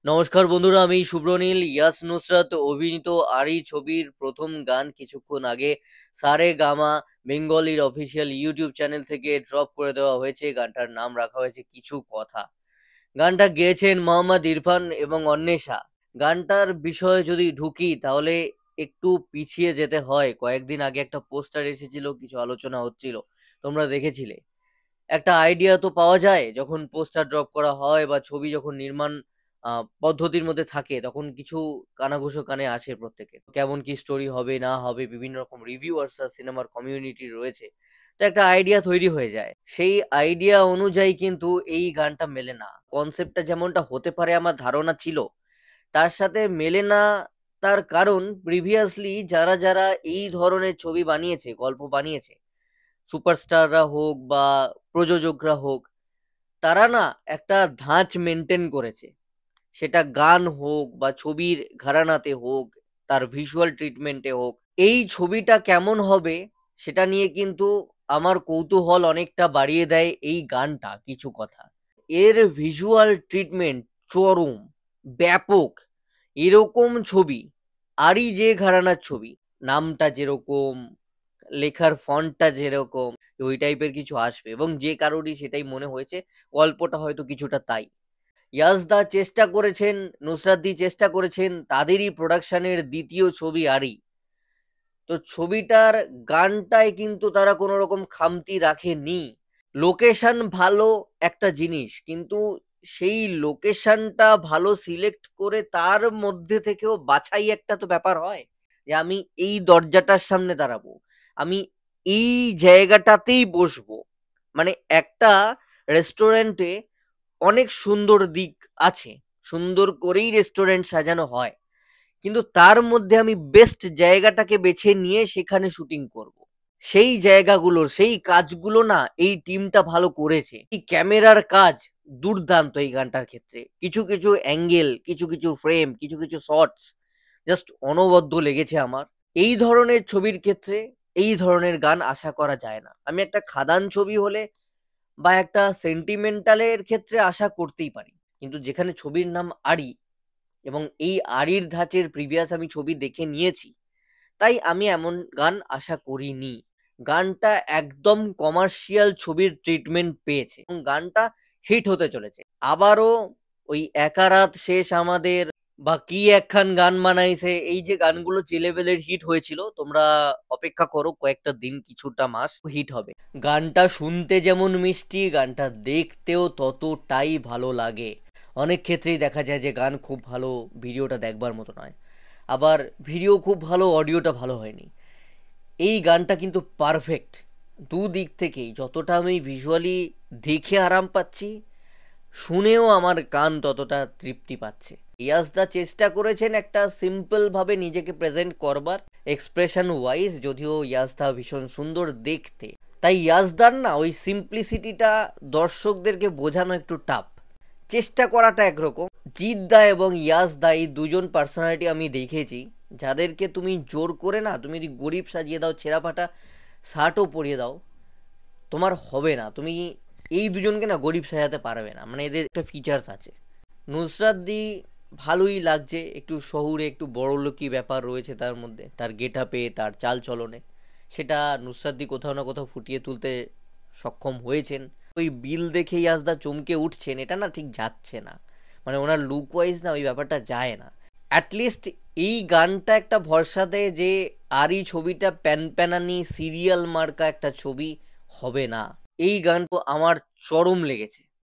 নমস্কার বন্ধুরা, আমি শুভ্রনীল। ইয়াস নুসরাত অভিনীত আরি ছবির প্রথম গান কিছুক্ষণ আগে সারে গামা বেঙ্গলির অফিসিয়াল ইউটিউব চ্যানেল থেকে ড্রপ করে দেওয়া হয়েছে। গানটার নাম রাখা হয়েছে কিছু কথা। গানটা গেয়েছেন মোহাম্মদ ইরফান এবং অন্বেষা। গানটার বিষয়ে যদি ঢুকি তাহলে একটু পিছিয়ে যেতে হয়। কয়েকদিন আগে একটা পোস্টার এসেছিল, কিছু আলোচনা হচ্ছিল, তোমরা দেখেছিলে। একটা আইডিয়া তো পাওয়া যায় যখন পোস্টার ড্রপ করা হয় বা ছবি যখন নির্মাণ পদ্ধতির মধ্যে থাকে, তখন কিছু কানাঘুষো কানে আসে প্রত্যেকের। কেমন কি স্টোরি হবে না হবে, বিভিন্ন রকম রিভিউয়ার্স আর সিনেমার কমিউনিটি রয়েছে, তো একটা আইডিয়া তৈরি হয়ে যায়। সেই আইডিয়া অনুযায়ী কিন্তু এই গানটা মেলে না। কনসেপ্টটা যেমনটা হতে পারে আমার ধারণা ছিল, তার সাথে মেলে না। তার কারণ প্রিভিয়াসলি যারা যারা এই ধরনের ছবি বানিয়েছে, গল্প বানিয়েছে, সুপারস্টাররা হোক বা প্রযোজকরা হোক, তারা না একটা ধাঁচ মেনটেন করেছে। সেটা গান হোক বা ছবির ঘরানাতে হোক, তার ভিজুয়াল ট্রিটমেন্টে হোক। এই ছবিটা কেমন হবে সেটা নিয়ে কিন্তু আমার কৌতূহল অনেকটা বাড়িয়ে দেয় এই গানটা কিছু কথা। এর ভিজুয়াল ট্রিটমেন্ট চরম, ব্যাপক। এরকম ছবি আরই যে ঘরানার ছবি, নামটা যেরকম, লেখার ফন্টটা যেরকম, ওই টাইপের কিছু আসবে, এবং যে কারোরই সেটাই মনে হয়েছে। গল্পটা হয়তো কিছুটা তাই। ইয়াসদা চেষ্টা করেছেন, নুসরাতদি চেষ্টা করেছেন, তাদেরই প্রোডাকশনের দ্বিতীয় ছবি আরি। তো ছবিটার গানটায় কিন্তু তারা কোনো রকম খামতি রাখেনি। লোকেশন ভালো একটা জিনিস, কিন্তু সেই লোকেশনটা ভালো সিলেক্ট করে তার মধ্যে থেকেও বাছাই একটা তো ব্যাপার হয়, যে আমি এই দরজাটার সামনে দাঁড়াবো, আমি এই জায়গাটাতেই বসবো। মানে একটা রেস্টুরেন্টে অনেক সুন্দর দিক আছে, সুন্দর করেই রেস্টুরেন্ট সাজানো হয়, কিন্তু তার মধ্যে আমি বেস্ট জায়গাটাকে বেছে নিয়ে সেখানে শুটিং করব। সেই জায়গাগুলোর সেই কাজগুলো না এই টিমটা ভালো করেছে। এই ক্যামেরার কাজ দুর্দান্ত এই গানটার ক্ষেত্রে। কিছু কিছু অ্যাঙ্গেল, কিছু কিছু ফ্রেম, কিছু কিছু শর্টস জাস্ট অনবদ্য লেগেছে আমার। এই ধরনের ছবির ক্ষেত্রে এই ধরনের গান আশা করা যায় না। আমি একটা খাদান ছবি হলে বা একটা সেন্টিমেন্টালের ক্ষেত্রে আশা করতেই পারি, কিন্তু যেখানে ছবির নাম আরি এবং এই আরির ধাঁচের প্রিভিয়াস আমি ছবি দেখে নিয়েছি, তাই আমি এমন গান আশা করিনি। গানটা একদম কমার্শিয়াল ছবির ট্রিটমেন্ট পেয়েছে এবং গানটা হিট হতে চলেছে। আবারও ওই একা রাত শেষ আমাদের বা কি একখান গান বানাইছে, এই যে গানগুলো যে লেভেলের হিট হয়েছিল, তোমরা অপেক্ষা করো কয়েকটা দিন, কিছুটা মাস, হিট হবে। গানটা শুনতে যেমন মিষ্টি, গানটা দেখতেও ততটাই ভালো লাগে। অনেক ক্ষেত্রেই দেখা যায় যে গান খুব ভালো, ভিডিওটা দেখবার মতো নয়, আবার ভিডিও খুব ভালো, অডিওটা ভালো হয়নি। এই গানটা কিন্তু পারফেক্ট দুদিক থেকেই। যতটা আমি ভিজুয়ালি দেখে আরাম পাচ্ছি, শুনেও আমার কান ততটা তৃপ্তি পাচ্ছে। ইয়াসদা চেষ্টা করেছেন একটা সিম্পল ভাবে নিজেকে প্রেজেন্ট করবার, এক্সপ্রেশন ওয়াইজ। যদিও ইয়াসদা ভীষণ সুন্দর দেখতে, তাই ইয়াসদার না ওই সিম্পলিসিটিটা দর্শকদেরকে বোঝানো একটু টাফ। চেষ্টা করাটা একরকম। জিৎদা এবং ইয়াসদা এই দুজন পার্সোনালিটি আমি দেখেছি, যাদেরকে তুমি জোর করে না, তুমি যদি গরিব সাজিয়ে দাও, ছেঁড়া ফাটা শার্টও পরিয়ে দাও, তোমার হবে না। তুমি এই দুজনকে না গরিব সাজাতে পারবে না, মানে এদের একটা ফিচার্স আছে। নুসরাত দি ভালোই লাগছে, একটু শহুরে, একটু বড়লোকি ব্যাপার রয়েছে তার মধ্যে, তার গেট আপে, তার চাল চলনে। সেটা নুসরাত দি কোথাও না কোথাও ফুটিয়ে তুলতে সক্ষম হয়েছেন। ওই বিল দেখেই আজদা চমকে উঠছেন, এটা না ঠিক যাচ্ছে না। মানে ওনার লুক ওয়াইজ না ওই ব্যাপারটা যায় না। অ্যাটলিস্ট এই গানটা একটা ভরসা দেয় যে আর এই ছবিটা প্যান প্যানানি সিরিয়াল মার্কা একটা ছবি হবে না। এই গান তো আমার চরম লেগেছে।